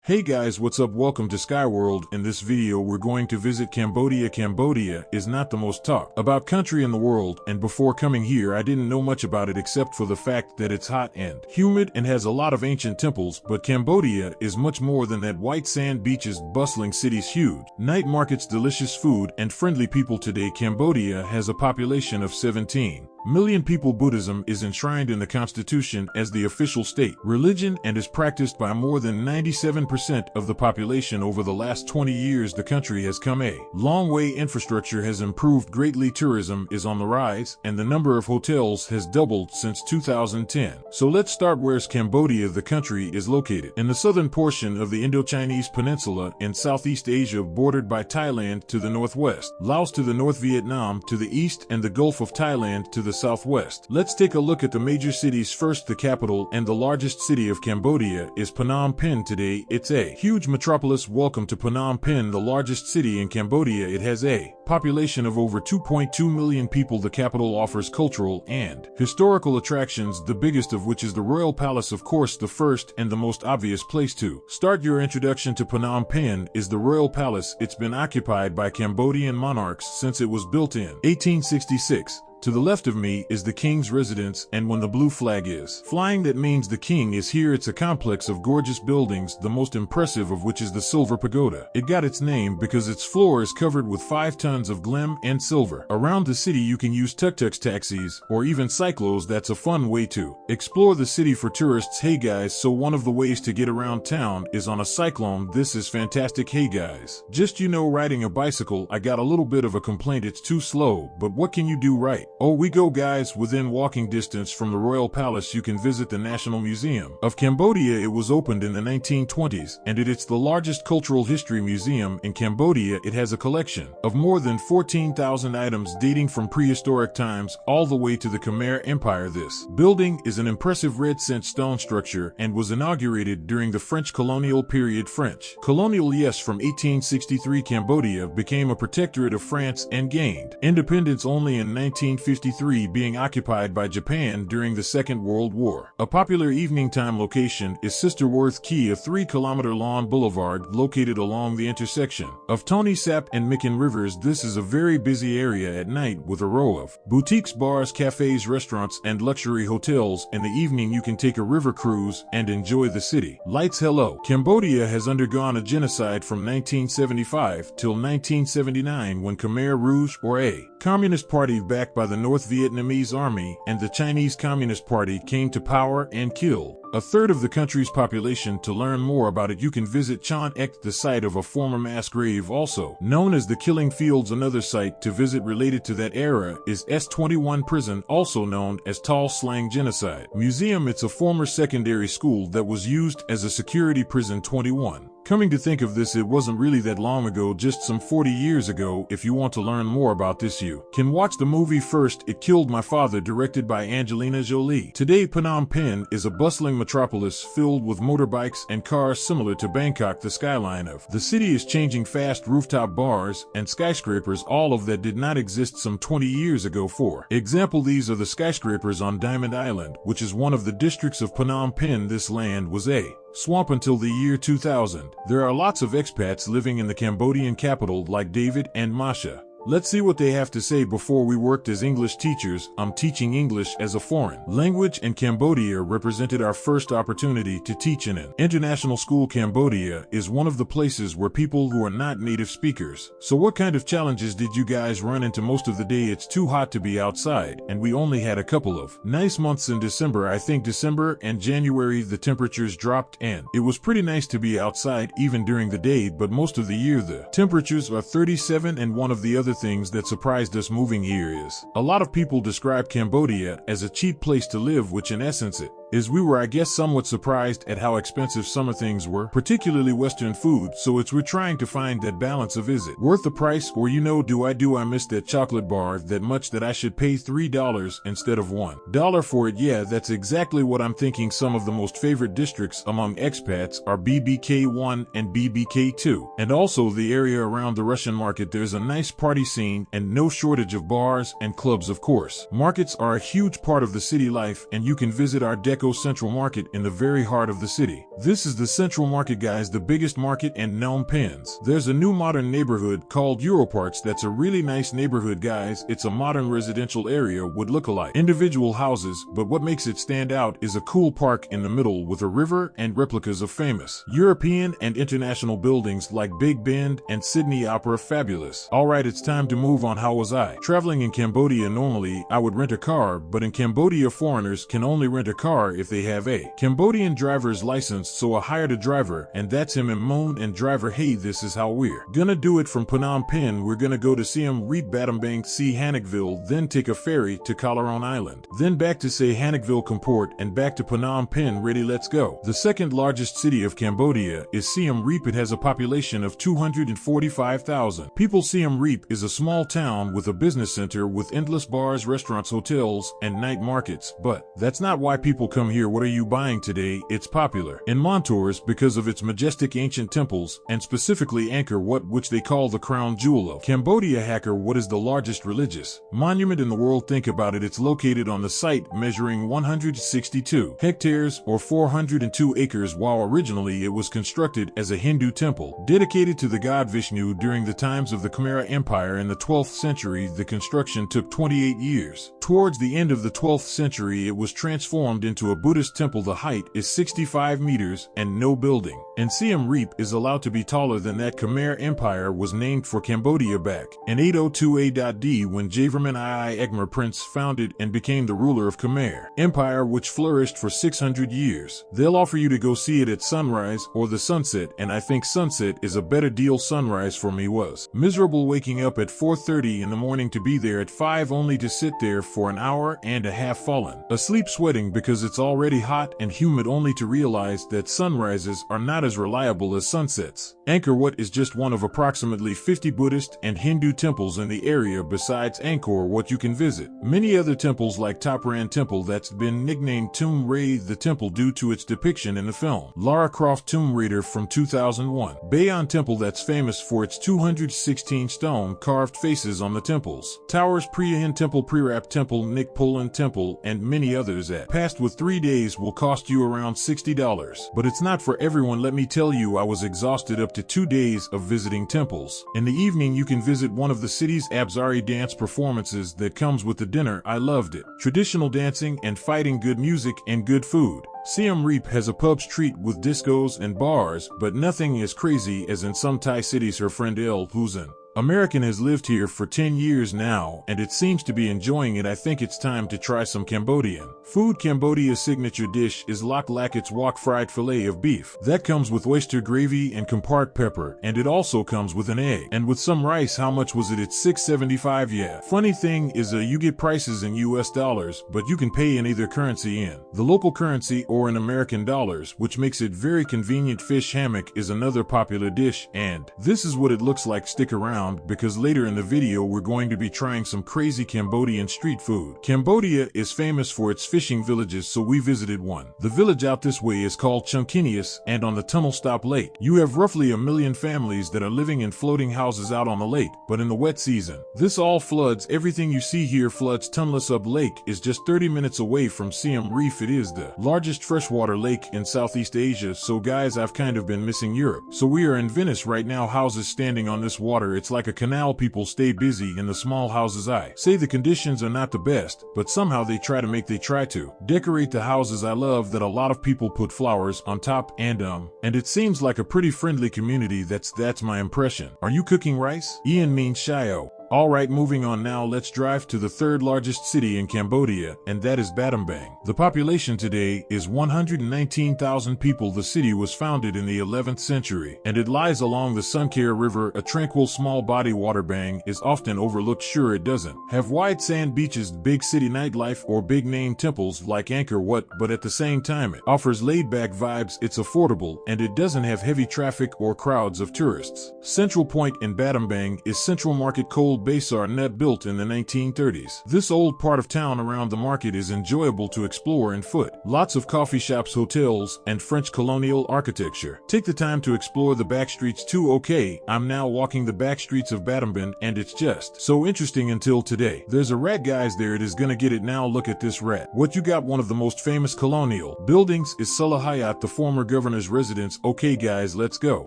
Hey guys, what's up? Welcome to Skyworld. In this video we're going to visit Cambodia. Cambodia is not the most talked about country in the world, and before coming here I didn't know much about it except for the fact that it's hot and humid and has a lot of ancient temples, but Cambodia is much more than that. White sand beaches, bustling cities, huge night markets, delicious food, and friendly people. Today Cambodia has a population of 17 million people. Buddhism is enshrined in the constitution as the official state religion and is practiced by more than 97% of the population. Over the last 20 years the country has come a long way. Infrastructure has improved greatly, tourism is on the rise, and the number of hotels has doubled since 2010. So let's start. Where's Cambodia? The country is located in the southern portion of the Indochinese Peninsula in Southeast Asia, bordered by Thailand to the northwest, Laos to the north, Vietnam to the east, and the Gulf of Thailand to the southwest. Let's take a look at the major cities first. The capital and the largest city of Cambodia is Phnom Penh. Today it's a huge metropolis. Welcome to Phnom Penh, the largest city in Cambodia. It has a population of over 2.2 million people. The capital offers cultural and historical attractions, the biggest of which is the Royal Palace. Of course, the first and the most obvious place to start your introduction to Phnom Penh is the Royal Palace. It's been occupied by Cambodian monarchs since it was built in 1866. To the left of me is the king's residence, and when the blue flag is flying, that means the king is here. It's a complex of gorgeous buildings, the most impressive of which is the Silver Pagoda. It got its name because its floor is covered with 5 tons of glim and silver. Around the city you can use tuk-tuks, taxis, or even cyclos. That's a fun way to explore the city for tourists. Hey guys, so one of the ways to get around town is on a cyclone. This is fantastic. Hey guys, just riding a bicycle, I got a little bit of a complaint, it's too slow, but what can you do, right? Oh, we go guys. Within walking distance from the Royal Palace you can visit the National Museum of Cambodia. It was opened in the 1920s, and it's the largest cultural history museum in Cambodia. It has a collection of more than 14,000 items dating from prehistoric times all the way to the Khmer Empire. This building is an impressive red sandstone structure and was inaugurated during the French colonial period. French colonial, yes, from 1863. Cambodia became a protectorate of France and gained independence only in 1953, being occupied by Japan during the Second World War. A popular evening time location is Sister Worth Quay, a 3-kilometer-long boulevard located along the intersection of Tony Sap and Mikin Rivers. This is a very busy area at night with a row of boutiques, bars, cafes, restaurants, and luxury hotels. In the evening you can take a river cruise and enjoy the city lights. Hello. Cambodia has undergone a genocide from 1975 till 1979 when Khmer Rouge, or a Communist Party backed by the North Vietnamese Army and the Chinese Communist Party, came to power and killed a third of the country's population. To learn more about it you can visit Chon Ek, the site of a former mass grave also known as the Killing Fields. Another site to visit related to that era is S21 Prison, also known as Tall Slang Genocide Museum. It's a former secondary school that was used as a security prison. 21. Coming to think of this, it wasn't really that long ago, just some 40 years ago. If you want to learn more about this you can watch the movie First It Killed My Father, directed by Angelina Jolie. Today Phnom Penh is a bustling metropolis filled with motorbikes and cars similar to Bangkok. The skyline of the city is changing fast. Rooftop bars and skyscrapers, all of that did not exist some 20 years ago. For example, these are the skyscrapers on Diamond Island, which is one of the districts of Phnom Penh. This land was a swamp until the year 2000. There are lots of expats living in the Cambodian capital like David and Masha. Let's see what they have to say. Before we worked as English teachers, I'm teaching English as a foreign language, and Cambodia represented our first opportunity to teach in an international school. Cambodia is one of the places where people who are not native speakers. So what kind of challenges did you guys run into? Most of the day it's too hot to be outside, and we only had a couple of nice months in December. I think December and January the temperatures dropped and it was pretty nice to be outside even during the day, but most of the year the temperatures are 37. And one of the other things that surprised us moving here is a lot of people describe Cambodia as a cheap place to live, which in essence it is. We were, I guess, somewhat surprised at how expensive some of things were, particularly Western food. So we're trying to find that balance of, is it worth the price, or do I miss that chocolate bar that much that I should pay $3 instead of $1 for it? Yeah, that's exactly what I'm thinking. Some of the most favorite districts among expats are BBK1 and BBK2, and also the area around the Russian market. There's a nice party scene and no shortage of bars and clubs. Of course, markets are a huge part of the city life, and you can visit our Deco Central Market in the very heart of the city. This is the Central Market, guys, the biggest market in Phnom Penh. There's a new modern neighborhood called Europarks that's a really nice neighborhood, guys. It's a modern residential area with look-alike individual houses, but what makes it stand out is a cool park in the middle with a river and replicas of famous European and international buildings like Big Ben and Sydney Opera. Fabulous. Alright, it's time to move on. How was I? Traveling in Cambodia, normally I would rent a car, but in Cambodia foreigners can only rent a car if they have a Cambodian driver's license, so I hired a driver, and that's him, Moon and driver. Hey, this is how we're gonna do it. From Phnom Penh, we're gonna go to Siem Reap, Battambang, Sihanoukville, then take a ferry to Koh Rong Island, then back to Sihanoukville, Kampot, and back to Phnom Penh. Ready, let's go. The second largest city of Cambodia is Siem Reap. It has a population of 245,000 people. Siem Reap is a small town with a business center with endless bars, restaurants, hotels, and night markets. But that's not why people come here. What are you buying today? It's popular in Montours because of its majestic ancient temples, and specifically Angkor Wat, which they call the crown jewel of Cambodia. Angkor Wat is the largest religious monument in the world. Think about it. It's located on the site, measuring 162 hectares or 402 acres, while originally it was constructed as a Hindu temple dedicated to the god Vishnu. During the times of the Khmer Empire in the 12th century, the construction took 28 years. Towards the end of the 12th century, it was transformed into a Buddhist temple. The height is 65 meters and no building and Siem Reap is allowed to be taller than that. Khmer Empire was named for Cambodia back in 802 AD when Jayavarman II Egmer Prince founded and became the ruler of Khmer Empire, which flourished for 600 years. They'll offer you to go see it at sunrise or the sunset, and I think sunset is a better deal. Sunrise for me was miserable, waking up at 4:30 in the morning to be there at 5 only to sit there for an hour and a half, fallen asleep, sweating because it's already hot and humid, only to realize that sunrises are not as reliable as sunsets. Angkor Wat is just one of approximately 50 Buddhist and Hindu temples in the area. Besides Angkor Wat, you can visit many other temples like Thop Ran Temple, that's been nicknamed Tomb Raider the temple due to its depiction in the film Lara Croft Tomb Raider from 2001. Bayon Temple, that's famous for its 216 stone carved faces on the temples towers. Priyan Temple, Prerap Temple, Nik Polan Temple, and many others. At past with 3 days will cost you around $60, but it's not for everyone. Let me tell you, I was exhausted up to 2 days of visiting temples. In the evening, you can visit one of the city's Abzari dance performances that comes with the dinner. I loved it. Traditional dancing and fighting, good music, and good food. Siem Reap has a pub street with discos and bars, but nothing as crazy as in some Thai cities. Her friend El, who's an American, has lived here for 10 years now, and it seems to be enjoying it. I think it's time to try some Cambodian food. Cambodia's signature dish is lak lak. It's wok, fried fillet of beef that comes with oyster gravy and Kampot pepper, and it also comes with an egg and with some rice. How much was it? It's $6.75. Yeah. Funny thing is, you get prices in US dollars, but you can pay in either currency, in the local currency or in American dollars, which makes it very convenient. Fish hammock is another popular dish, and this is what it looks like. Stick around, because later in the video we're going to be trying some crazy Cambodian street food. Cambodia is famous for its fishing villages, so we visited one. The village out this way is called Chunkinius, and on the Tunnel Stop Lake, you have roughly 1 million families that are living in floating houses out on the lake. But in the wet season, this all floods. Everything you see here floods. Tunnel Stop Lake is just 30 minutes away from Siem Reap. It is the largest freshwater lake in Southeast Asia. So guys, I've kind of been missing Europe. So we are in Venice right now. Houses standing on this water. It's like a canal. People stay busy in the small houses. I say the conditions are not the best, but somehow they try to decorate the houses. I love that a lot of people put flowers on top, and it seems like a pretty friendly community. That's my impression. Are you cooking rice? Ian means Shio. Alright, moving on now, let's drive to the third largest city in Cambodia, and that is Battambang. The population today is 119,000 people. The city was founded in the 11th century, and it lies along the Sunkare River, a tranquil small body. Battambang is often overlooked. Sure, it doesn't have wide sand beaches, big city nightlife, or big name temples like Angkor Wat, but at the same time it offers laid-back vibes. It's affordable, and it doesn't have heavy traffic or crowds of tourists. Central point in Battambang is Central Market. Koh old Baysar net built in the 1930s. This old part of town around the market is enjoyable to explore on foot. Lots of coffee shops, hotels, and French colonial architecture. Take the time to explore the back streets too. Okay, I'm now walking the back streets of Battambang, and it's just so interesting until today. There's a rat, guys, there. It is gonna get it now. Look at this rat. What you got? One of the most famous colonial buildings is Sullah Hayat, the former governor's residence. Okay guys, let's go.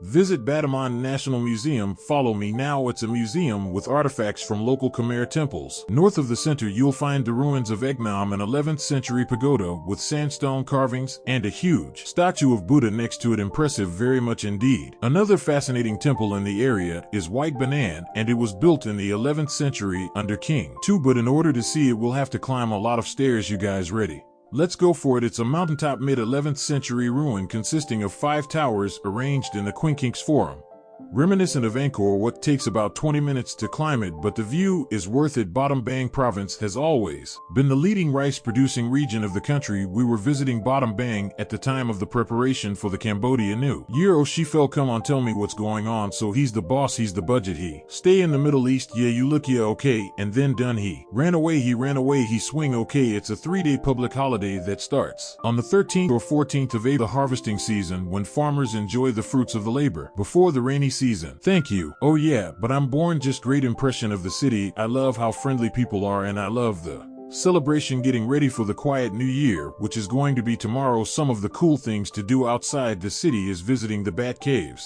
Visit Battambang National Museum. Follow me now. It's a museum with artifacts from local Khmer temples. North of the center you'll find the ruins of Egnam, an 11th century pagoda with sandstone carvings and a huge statue of Buddha next to it. Impressive, very much indeed. Another fascinating temple in the area is White Banan, and it was built in the 11th century under King II, but in order to see it we'll have to climb a lot of stairs. You guys ready? Let's go for it. It's a mountaintop mid-11th century ruin consisting of 5 towers arranged in the Quinkings Forum. Reminiscent of Angkor Wat, takes about 20 minutes to climb it, but the view is worth it. Battambang province has always been the leading rice-producing region of the country. We were visiting Battambang at the time of the preparation for the Cambodia New Year. Oh, she fell, come on, tell me what's going on. So he's the boss, he's the budget, he stay in the Middle East, yeah, you look, yeah, okay, and then done. He ran away, he swing. Okay, it's a 3-day public holiday that starts on the 13th or 14th of April, the harvesting season, when farmers enjoy the fruits of the labor before the rainy season. Thank you. Oh yeah, but I'm born. Just great impression of the city. I love how friendly people are, and I love the celebration getting ready for the quiet new year, which is going to be tomorrow. Some of the cool things to do outside the city is visiting the Bat Caves.